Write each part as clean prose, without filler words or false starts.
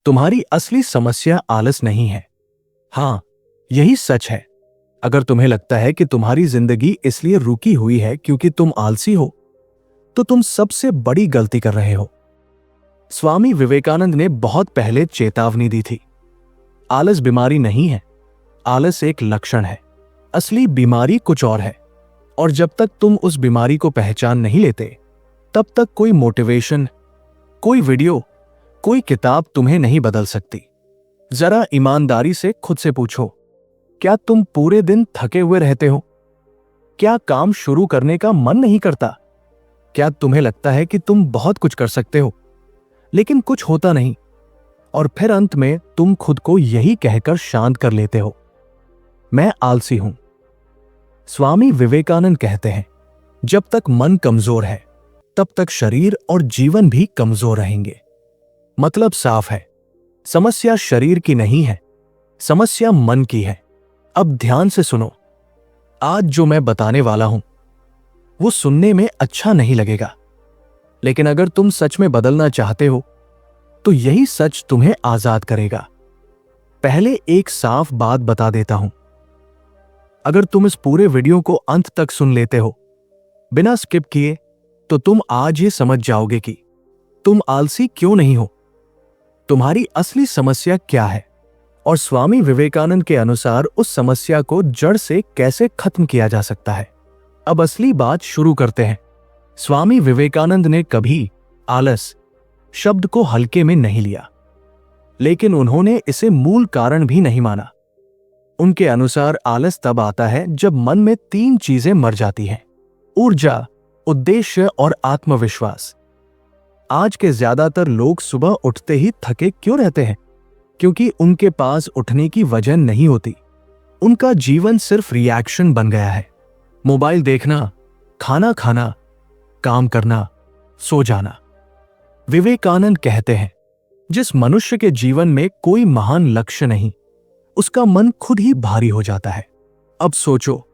तुम्हारी असली समस्या आलस नहीं है। हाँ, यही सच है। अगर तुम्हें लगता है कि तुम्हारी जिंदगी इसलिए रुकी हुई है क्योंकि तुम आलसी हो, तो तुम सबसे बड़ी गलती कर रहे हो। स्वामी विवेकानंद ने बहुत पहले चेतावनी दी थी। आलस बीमारी नहीं है, आलस एक लक्षण है। असली बीमारी कुछ और है। और जब तक तुम उस बीमारी को पहचान नहीं लेते, तब तक कोई मोटिवेशन, कोई वीडियो, कोई किताब तुम्हें नहीं बदल सकती। जरा ईमानदारी से खुद से पूछो, क्या तुम पूरे दिन थके हुए रहते हो? क्या काम शुरू करने का मन नहीं करता? क्या तुम्हें लगता है कि तुम बहुत कुछ कर सकते हो, लेकिन कुछ होता नहीं? और फिर अंत में तुम खुद को यही कहकर शांत कर लेते हो, मैं आलसी हूं। स्वामी विवेकानंद कहते हैं, जब तक मन कमजोर है, तब तक शरीर और जीवन भी कमजोर रहेंगे। मतलब साफ है, समस्या शरीर की नहीं है, समस्या मन की है। अब ध्यान से सुनो। आज जो मैं बताने वाला हूं, वो सुनने में अच्छा नहीं लगेगा, लेकिन अगर तुम सच में बदलना चाहते हो, तो यही सच तुम्हें आजाद करेगा। पहले एक साफ बात बता देता हूं। अगर तुम इस पूरे वीडियो को अंत तक सुन लेते हो, बिना स्किप किए, तो तुम आज ये समझ जाओगे कि तुम आलसी क्यों नहीं हो, तुम्हारी असली समस्या क्या है, और स्वामी विवेकानंद के अनुसार उस समस्या को जड़ से कैसे खत्म किया जा सकता है। अब असली बात शुरू करते हैं। स्वामी विवेकानंद ने कभी आलस शब्द को हल्के में नहीं लिया, लेकिन उन्होंने इसे मूल कारण भी नहीं माना। उनके अनुसार आलस तब आता है जब मन में तीन चीजें मर जाती हैं: ऊर्जा, उद्देश्य और आत्मविश्वास। आज के ज्यादातर लोग सुबह उठते ही थके क्यों रहते हैं? क्योंकि उनके पास उठने की वजह नहीं होती। उनका जीवन सिर्फ रिएक्शन बन गया है। मोबाइल देखना, खाना खाना, काम करना, सो जाना। विवेकानंद कहते हैं, जिस मनुष्य के जीवन में कोई महान लक्ष्य नहीं, उसका मन खुद ही भारी हो जाता है। अब सोचो,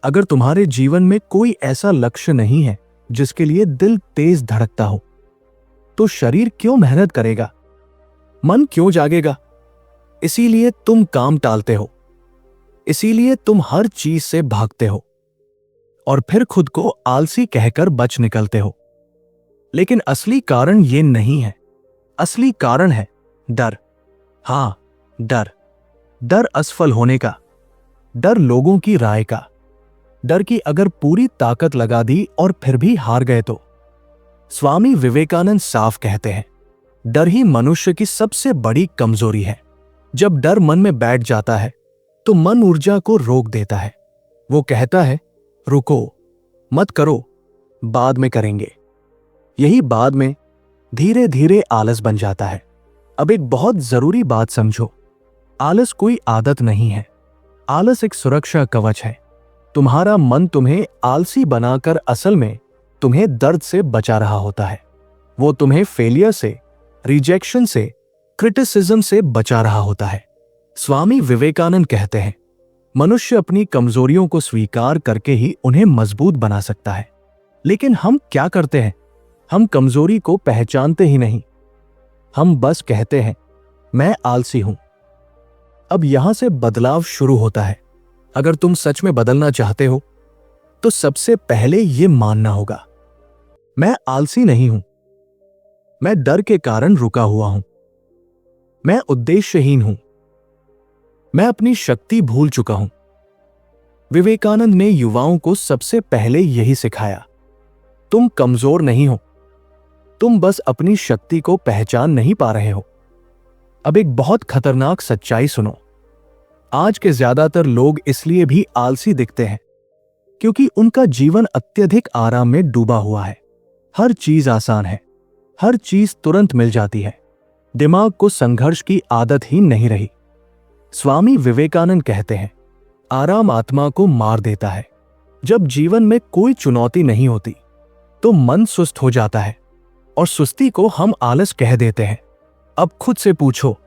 अगर तुम्हारे जीवन में कोई ऐसा लक्ष्य नहीं है जिसके लिए दिल तेज धड़कता हो, तो शरीर क्यों मेहनत करेगा? मन क्यों जागेगा? इसीलिए तुम काम टालते हो, इसीलिए तुम हर चीज से भागते हो, और फिर खुद को आलसी कहकर बच निकलते हो। लेकिन असली कारण ये नहीं है। असली कारण है डर। हां, डर। डर असफल होने का, डर लोगों की राय का, डर की अगर पूरी ताकत लगा दी और फिर भी हार गए तो। स्वामी विवेकानंद साफ कहते हैं, डर ही मनुष्य की सबसे बड़ी कमजोरी है। जब डर मन में बैठ जाता है, तो मन ऊर्जा को रोक देता है। वो कहता है, रुको, मत करो, बाद में करेंगे। यही बाद में धीरे धीरे आलस बन जाता है। अब एक बहुत जरूरी बात समझो, आलस कोई आदत नहीं है। आलस एक सुरक्षा कवच है। तुम्हारा मन तुम्हें आलसी बनाकर असल में तुम्हें दर्द से बचा रहा होता है। वो तुम्हें फेलियर से, रिजेक्शन से, क्रिटिसिज्म से बचा रहा होता है। स्वामी विवेकानंद कहते हैं, मनुष्य अपनी कमजोरियों को स्वीकार करके ही उन्हें मजबूत बना सकता है। लेकिन हम क्या करते हैं? हम कमजोरी को पहचानते ही नहीं। हम बस कहते हैं, मैं आलसी हूं। अब यहां से बदलाव शुरू होता है। अगर तुम सच में बदलना चाहते हो, तो सबसे पहले यह मानना होगा, मैं आलसी नहीं हूं। मैं डर के कारण रुका हुआ हूं। मैं उद्देश्यहीन हूं। मैं अपनी शक्ति भूल चुका हूं। विवेकानंद ने युवाओं को सबसे पहले यही सिखाया, तुम कमजोर नहीं हो, तुम बस अपनी शक्ति को पहचान नहीं पा रहे हो। अब एक बहुत खतरनाक सच्चाई सुनो। आज के ज्यादातर लोग इसलिए भी आलसी दिखते हैं क्योंकि उनका जीवन अत्यधिक आराम में डूबा हुआ है। हर चीज आसान है, हर चीज तुरंत मिल जाती है। दिमाग को संघर्ष की आदत ही नहीं रही। स्वामी विवेकानंद कहते हैं, आराम आत्मा को मार देता है। जब जीवन में कोई चुनौती नहीं होती, तो मन सुस्त हो जाता है, और सुस्ती को हम आलस कह देते हैं। अब खुद से पूछो,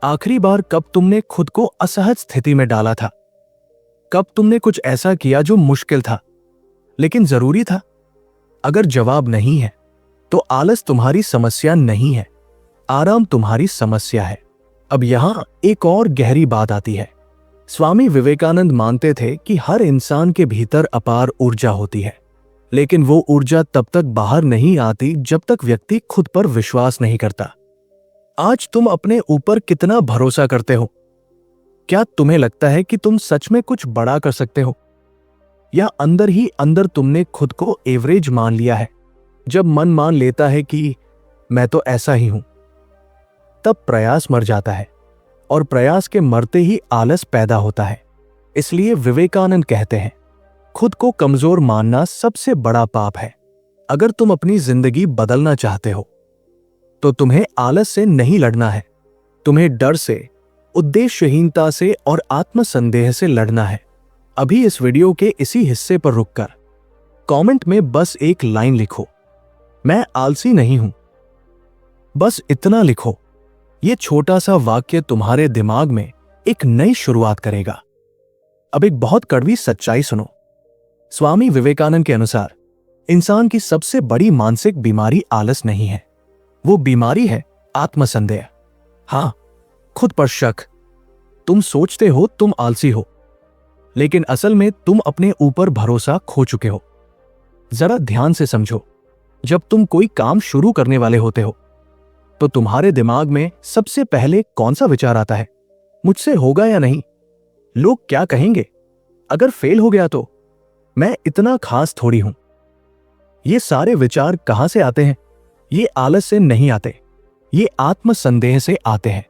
आखिरी बार कब तुमने खुद को असहज स्थिति में डाला था? कब तुमने कुछ ऐसा किया जो मुश्किल था, लेकिन जरूरी था? अगर जवाब नहीं है, तो आलस तुम्हारी समस्या नहीं है, आराम तुम्हारी समस्या है। अब यहां एक और गहरी बात आती है। स्वामी विवेकानंद मानते थे कि हर इंसान के भीतर अपार ऊर्जा होती है, लेकिन वो ऊर्जा तब तक बाहर नहीं आती जब तक व्यक्ति खुद पर विश्वास नहीं करता। आज तुम अपने ऊपर कितना भरोसा करते हो? क्या तुम्हें लगता है कि तुम सच में कुछ बड़ा कर सकते हो, या अंदर ही अंदर तुमने खुद को एवरेज मान लिया है? जब मन मान लेता है कि मैं तो ऐसा ही हूं, तब प्रयास मर जाता है, और प्रयास के मरते ही आलस पैदा होता है। इसलिए विवेकानंद कहते हैं, खुद को कमजोर मानना सबसे बड़ा पाप है। अगर तुम अपनी जिंदगी बदलना चाहते हो तो तुम्हें आलस से नहीं लड़ना है, तुम्हें डर से, उद्देश्यहीनता से और आत्मसंदेह से लड़ना है। अभी इस वीडियो के इसी हिस्से पर रुककर कमेंट में बस एक लाइन लिखो, मैं आलसी नहीं हूं। बस इतना लिखो। यह छोटा सा वाक्य तुम्हारे दिमाग में एक नई शुरुआत करेगा। अब एक बहुत कड़वी सच्चाई सुनो। स्वामी विवेकानंद के अनुसार इंसान की सबसे बड़ी मानसिक बीमारी आलस नहीं है, वो बीमारी है आत्मसंदेह। हां, खुद पर शक। तुम सोचते हो तुम आलसी हो, लेकिन असल में तुम अपने ऊपर भरोसा खो चुके हो। जरा ध्यान से समझो, जब तुम कोई काम शुरू करने वाले होते हो तो तुम्हारे दिमाग में सबसे पहले कौन सा विचार आता है? मुझसे होगा या नहीं? लोग क्या कहेंगे? अगर फेल हो गया तो? मैं इतना खास थोड़ी हूं। ये सारे विचार कहां से आते हैं? ये आलस से नहीं आते, ये आत्मसंदेह से आते हैं।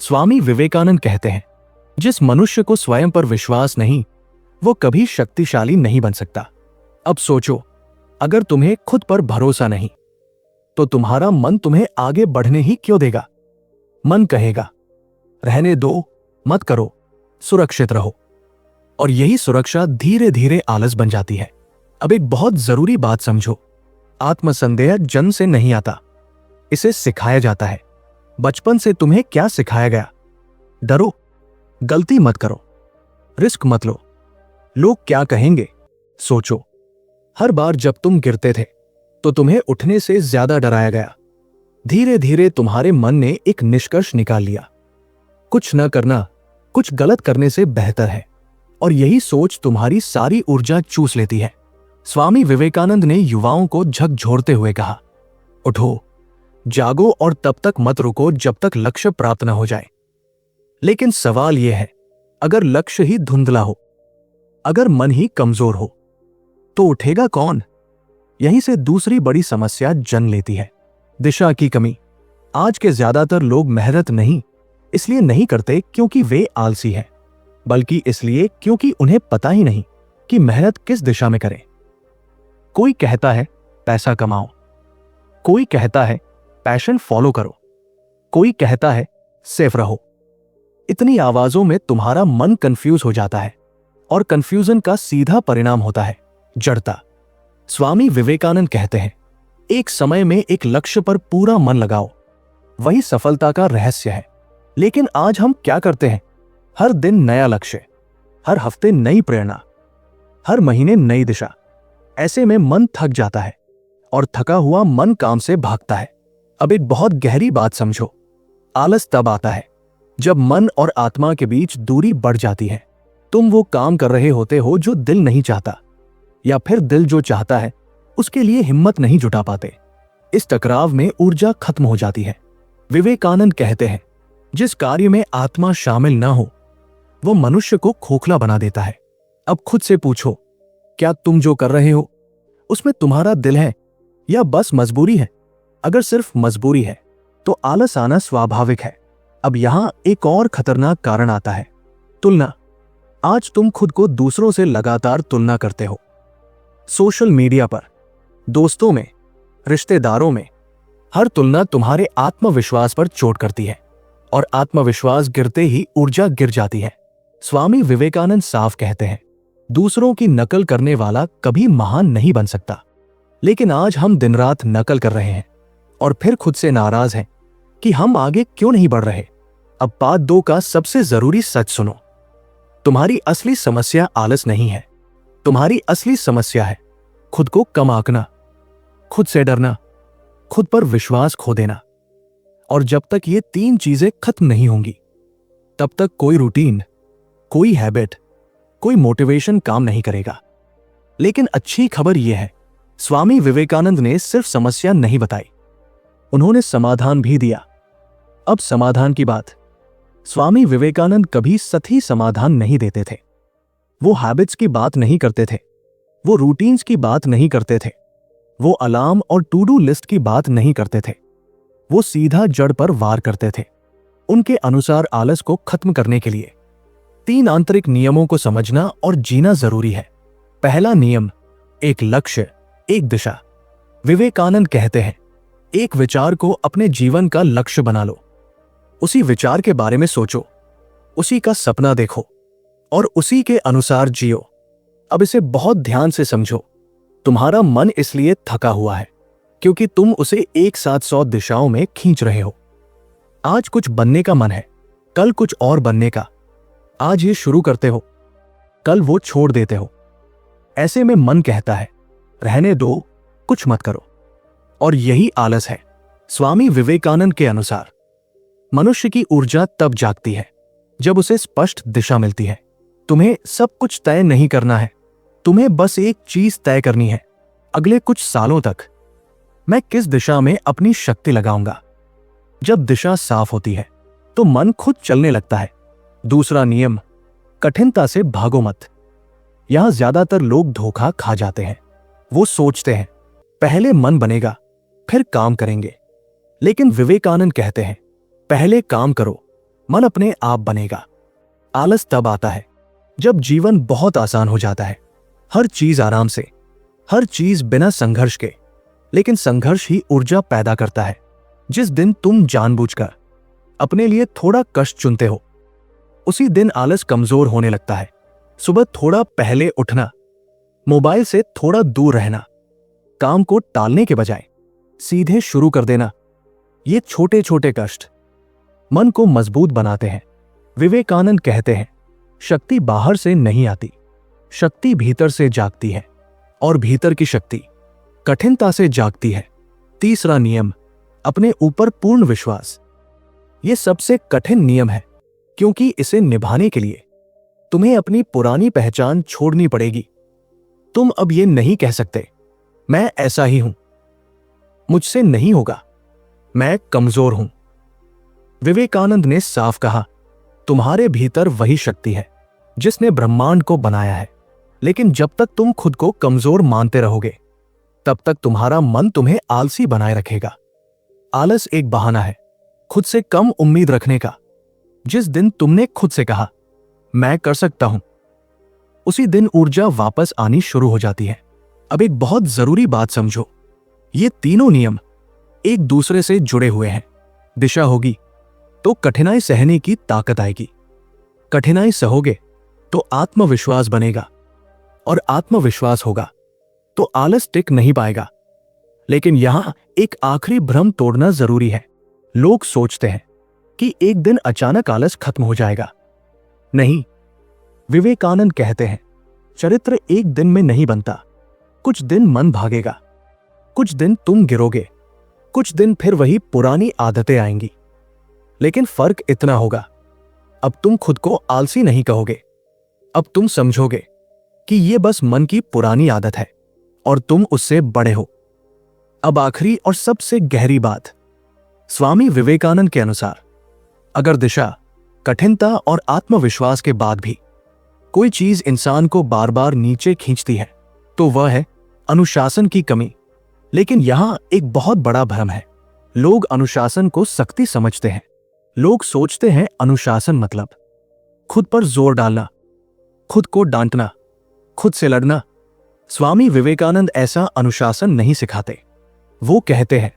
स्वामी विवेकानंद कहते हैं, जिस मनुष्य को स्वयं पर विश्वास नहीं, वो कभी शक्तिशाली नहीं बन सकता। अब सोचो, अगर तुम्हें खुद पर भरोसा नहीं तो तुम्हारा मन तुम्हें आगे बढ़ने ही क्यों देगा? मन कहेगा, रहने दो, मत करो, सुरक्षित रहो। और यही सुरक्षा धीरे धीरे आलस बन जाती है। अब एक बहुत जरूरी बात समझो, आत्मसंदेह जन्म से नहीं आता, इसे सिखाया जाता है। बचपन से तुम्हें क्या सिखाया गया? डरो, गलती मत करो, रिस्क मत लो, लोग क्या कहेंगे सोचो। हर बार जब तुम गिरते थे तो तुम्हें उठने से ज्यादा डराया गया। धीरे धीरे तुम्हारे मन ने एक निष्कर्ष निकाल लिया, कुछ न करना कुछ गलत करने से बेहतर है। और यही सोच तुम्हारी सारी ऊर्जा चूस लेती है। स्वामी विवेकानंद ने युवाओं को झकझोरते हुए कहा, उठो, जागो और तब तक मत रुको जब तक लक्ष्य प्राप्त न हो जाए। लेकिन सवाल यह है, अगर लक्ष्य ही धुंधला हो, अगर मन ही कमजोर हो, तो उठेगा कौन? यहीं से दूसरी बड़ी समस्या जन्म लेती है, दिशा की कमी। आज के ज्यादातर लोग मेहनत नहीं इसलिए नहीं करते क्योंकि वे आलसी हैं, बल्कि इसलिए क्योंकि उन्हें पता ही नहीं कि मेहनत किस दिशा में करें। कोई कहता है पैसा कमाओ, कोई कहता है पैशन फॉलो करो, कोई कहता है सेफ रहो। इतनी आवाजों में तुम्हारा मन कंफ्यूज हो जाता है, और कंफ्यूजन का सीधा परिणाम होता है जड़ता। स्वामी विवेकानंद कहते हैं, एक समय में एक लक्ष्य पर पूरा मन लगाओ, वही सफलता का रहस्य है। लेकिन आज हम क्या करते हैं? हर दिन नया लक्ष्य, हर हफ्ते नई प्रेरणा, हर महीने नई दिशा। ऐसे में मन थक जाता है, और थका हुआ मन काम से भागता है। अब एक बहुत गहरी बात समझो, आलस तब आता है जब मन और आत्मा के बीच दूरी बढ़ जाती है। तुम वो काम कर रहे होते हो जो दिल नहीं चाहता, या फिर दिल जो चाहता है उसके लिए हिम्मत नहीं जुटा पाते। इस टकराव में ऊर्जा खत्म हो जाती है। विवेकानंद कहते हैं, जिस कार्य में आत्मा शामिल न हो वो मनुष्य को खोखला बना देता है। अब खुद से पूछो, क्या तुम जो कर रहे हो उसमें तुम्हारा दिल है या बस मजबूरी है? अगर सिर्फ मजबूरी है तो आलस आना स्वाभाविक है। अब यहां एक और खतरनाक कारण आता है, तुलना। आज तुम खुद को दूसरों से लगातार तुलना करते हो, सोशल मीडिया पर, दोस्तों में, रिश्तेदारों में। हर तुलना तुम्हारे आत्मविश्वास पर चोट करती है, और आत्मविश्वास गिरते ही ऊर्जा गिर जाती है। स्वामी विवेकानंद साफ कहते हैं, दूसरों की नकल करने वाला कभी महान नहीं बन सकता। लेकिन आज हम दिन रात नकल कर रहे हैं और फिर खुद से नाराज हैं कि हम आगे क्यों नहीं बढ़ रहे। अब पार्ट 2 का सबसे जरूरी सच सुनो। तुम्हारी असली समस्या आलस नहीं है, तुम्हारी असली समस्या है खुद को कम आंकना, खुद से डरना, खुद पर विश्वास खो देना। और जब तक ये तीन चीजें खत्म नहीं होंगी तब तक कोई रूटीन, कोई हैबिट, कोई मोटिवेशन काम नहीं करेगा। लेकिन अच्छी खबर यह है, स्वामी विवेकानंद ने सिर्फ समस्या नहीं बताई, उन्होंने समाधान भी दिया। अब समाधान की बात। स्वामी विवेकानंद कभी सही समाधान नहीं देते थे। वो हैबिट्स की बात नहीं करते थे, वो रूटीन्स की बात नहीं करते थे, वो अलार्म और टू डू लिस्ट की बात नहीं करते थे। वो सीधा जड़ पर वार करते थे। उनके अनुसार आलस को खत्म करने के लिए 3 आंतरिक नियमों को समझना और जीना जरूरी है। पहला नियम, एक लक्ष्य, एक दिशा। विवेकानंद कहते हैं, एक विचार को अपने जीवन का लक्ष्य बना लो। उसी विचार के बारे में सोचो, उसी का सपना देखो और उसी के अनुसार जियो। अब इसे बहुत ध्यान से समझो। तुम्हारा मन इसलिए थका हुआ है क्योंकि तुम उसे एक साथ 100 दिशाओं में खींच रहे हो। आज कुछ बनने का मन है, कल कुछ और बनने का। आज ये शुरू करते हो, कल वो छोड़ देते हो। ऐसे में मन कहता है, रहने दो, कुछ मत करो। और यही आलस है। स्वामी विवेकानंद के अनुसार मनुष्य की ऊर्जा तब जागती है जब उसे स्पष्ट दिशा मिलती है। तुम्हें सब कुछ तय नहीं करना है, तुम्हें बस एक चीज तय करनी है, अगले कुछ सालों तक मैं किस दिशा में अपनी शक्ति लगाऊंगा। जब दिशा साफ होती है तो मन खुद चलने लगता है। दूसरा नियम, कठिनता से भागो मत। यहां ज्यादातर लोग धोखा खा जाते हैं। वो सोचते हैं पहले मन बनेगा फिर काम करेंगे, लेकिन विवेकानंद कहते हैं पहले काम करो, मन अपने आप बनेगा। आलस तब आता है जब जीवन बहुत आसान हो जाता है, हर चीज आराम से, हर चीज बिना संघर्ष के। लेकिन संघर्ष ही ऊर्जा पैदा करता है। जिस दिन तुम जानबूझकर अपने लिए थोड़ा कष्ट चुनते हो, उसी दिन आलस कमजोर होने लगता है। सुबह थोड़ा पहले उठना, मोबाइल से थोड़ा दूर रहना, काम को टालने के बजाय सीधे शुरू कर देना, ये छोटे छोटे कष्ट मन को मजबूत बनाते हैं। विवेकानंद कहते हैं, शक्ति बाहर से नहीं आती, शक्ति भीतर से जागती है और भीतर की शक्ति कठिनता से जागती है। तीसरा नियम, अपने ऊपर पूर्ण विश्वास। यह सबसे कठिन नियम है क्योंकि इसे निभाने के लिए तुम्हें अपनी पुरानी पहचान छोड़नी पड़ेगी। तुम अब यह नहीं कह सकते मैं ऐसा ही हूं, मुझसे नहीं होगा, मैं कमजोर हूं। विवेकानंद ने साफ कहा, तुम्हारे भीतर वही शक्ति है जिसने ब्रह्मांड को बनाया है। लेकिन जब तक तुम खुद को कमजोर मानते रहोगे तब तक तुम्हारा मन तुम्हें आलसी बनाए रखेगा। आलस एक बहाना है खुद से कम उम्मीद रखने का। जिस दिन तुमने खुद से कहा मैं कर सकता हूं, उसी दिन ऊर्जा वापस आनी शुरू हो जाती है। अब एक बहुत जरूरी बात समझो, ये तीनों नियम एक दूसरे से जुड़े हुए हैं। दिशा होगी तो कठिनाई सहने की ताकत आएगी, कठिनाई सहोगे तो आत्मविश्वास बनेगा, और आत्मविश्वास होगा तो आलस टिक नहीं पाएगा। लेकिन यहां एक आखिरी भ्रम तोड़ना जरूरी है। लोग सोचते हैं कि एक दिन अचानक आलस खत्म हो जाएगा। नहीं, विवेकानंद कहते हैं चरित्र एक दिन में नहीं बनता। कुछ दिन मन भागेगा, कुछ दिन तुम गिरोगे, कुछ दिन फिर वही पुरानी आदतें आएंगी। लेकिन फर्क इतना होगा, अब तुम खुद को आलसी नहीं कहोगे, अब तुम समझोगे कि यह बस मन की पुरानी आदत है और तुम उससे बड़े हो। अब आखिरी और सबसे गहरी बात, स्वामी विवेकानंद के अनुसार अगर दिशा, कठिनता और आत्मविश्वास के बाद भी कोई चीज इंसान को बार बार नीचे खींचती है तो वह है अनुशासन की कमी। लेकिन यहां एक बहुत बड़ा भ्रम है। लोग अनुशासन को सख्ती समझते हैं। लोग सोचते हैं अनुशासन मतलब खुद पर जोर डालना, खुद को डांटना, खुद से लड़ना। स्वामी विवेकानंद ऐसा अनुशासन नहीं सिखाते। वो कहते हैं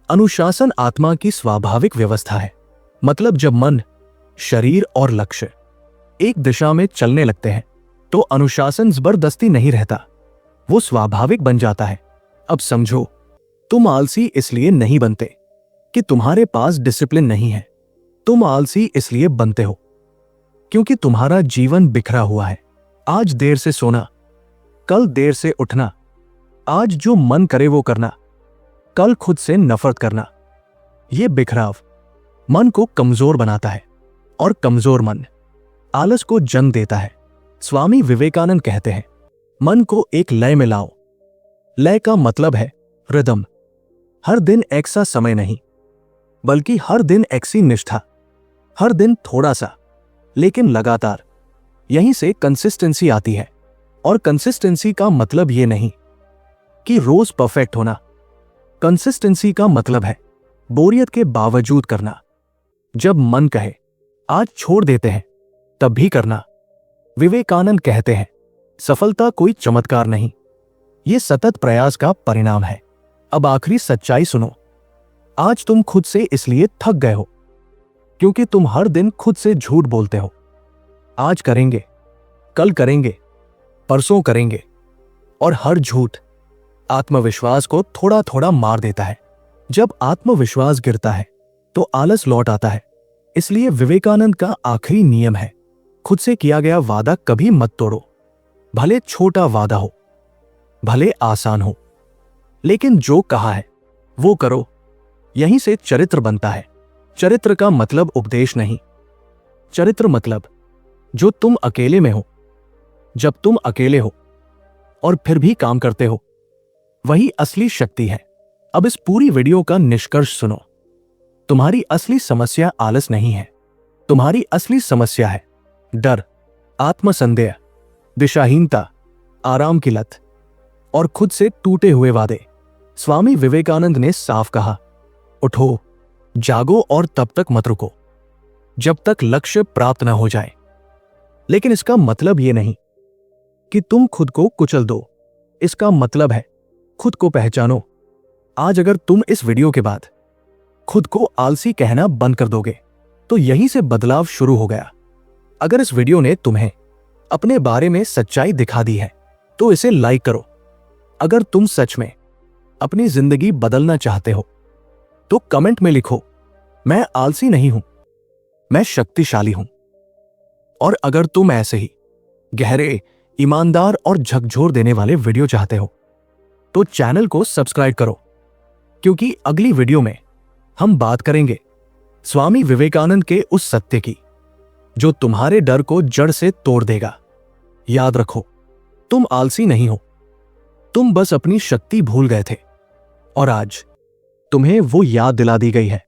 अनुशासन आत्मा की स्वाभाविक व्यवस्था है। मतलब जब मन, शरीर और लक्ष्य एक दिशा में चलने लगते हैं तो अनुशासन जबरदस्ती नहीं रहता, वो स्वाभाविक बन जाता है। अब समझो, तुम आलसी इसलिए नहीं बनते कि तुम्हारे पास डिसिप्लिन नहीं है। तुम आलसी इसलिए बनते हो क्योंकि तुम्हारा जीवन बिखरा हुआ है। आज देर से सोना, कल देर से उठना, आज जो मन करे वो करना, कल खुद से नफरत करना। ये बिखराव मन को कमजोर बनाता है और कमजोर मन आलस को जन्म देता है। स्वामी विवेकानंद कहते हैं, मन को एक लय में लाओ। लय का मतलब है रिदम। हर दिन एक सा समय नहीं, बल्कि हर दिन एक सी निष्ठा। हर दिन थोड़ा सा, लेकिन लगातार। यहीं से कंसिस्टेंसी आती है। और कंसिस्टेंसी का मतलब यह नहीं कि रोज परफेक्ट होना। कंसिस्टेंसी का मतलब है बोरियत के बावजूद करना। जब मन कहे आज छोड़ देते हैं, तब भी करना। विवेकानंद कहते हैं, सफलता कोई चमत्कार नहीं, यह सतत प्रयास का परिणाम है। अब आखिरी सच्चाई सुनो। आज तुम खुद से इसलिए थक गए हो क्योंकि तुम हर दिन खुद से झूठ बोलते हो। आज करेंगे, कल करेंगे, परसों करेंगे। और हर झूठ आत्मविश्वास को थोड़ा थोड़ा मार देता है। जब आत्मविश्वास गिरता है तो आलस लौट आता है। इसलिए विवेकानंद का आखिरी नियम है, खुद से किया गया वादा कभी मत तोड़ो। भले छोटा वादा हो, भले आसान हो, लेकिन जो कहा है वो करो। यहीं से चरित्र बनता है। चरित्र का मतलब उपदेश नहीं। चरित्र मतलब जो तुम अकेले में हो, जब तुम अकेले हो और फिर भी काम करते हो, वही असली शक्ति है। अब इस पूरी वीडियो का निष्कर्ष सुनो। तुम्हारी असली समस्या आलस नहीं है। तुम्हारी असली समस्या है डर, आत्मसंदेह, दिशाहीनता, आराम की लत और खुद से टूटे हुए वादे। स्वामी विवेकानंद ने साफ कहा, उठो, जागो और तब तक मत रुको जब तक लक्ष्य प्राप्त न हो जाए। लेकिन इसका मतलब यह नहीं कि तुम खुद को कुचल दो। इसका मतलब है खुद को पहचानो। आज अगर तुम इस वीडियो के बाद खुद को आलसी कहना बंद कर दोगे तो यहीं से बदलाव शुरू हो गया। अगर इस वीडियो ने तुम्हें अपने बारे में सच्चाई दिखा दी है तो इसे लाइक करो। अगर तुम सच में अपनी जिंदगी बदलना चाहते हो तो कमेंट में लिखो, मैं आलसी नहीं हूं, मैं शक्तिशाली हूं। और अगर तुम ऐसे ही गहरे, ईमानदार और झकझोर देने वाले वीडियो चाहते हो तो चैनल को सब्सक्राइब करो, क्योंकि अगली वीडियो में हम बात करेंगे स्वामी विवेकानंद के उस सत्य की जो तुम्हारे डर को जड़ से तोड़ देगा। याद रखो, तुम आलसी नहीं हो, तुम बस अपनी शक्ति भूल गए थे और आज तुम्हें वो याद दिला दी गई है।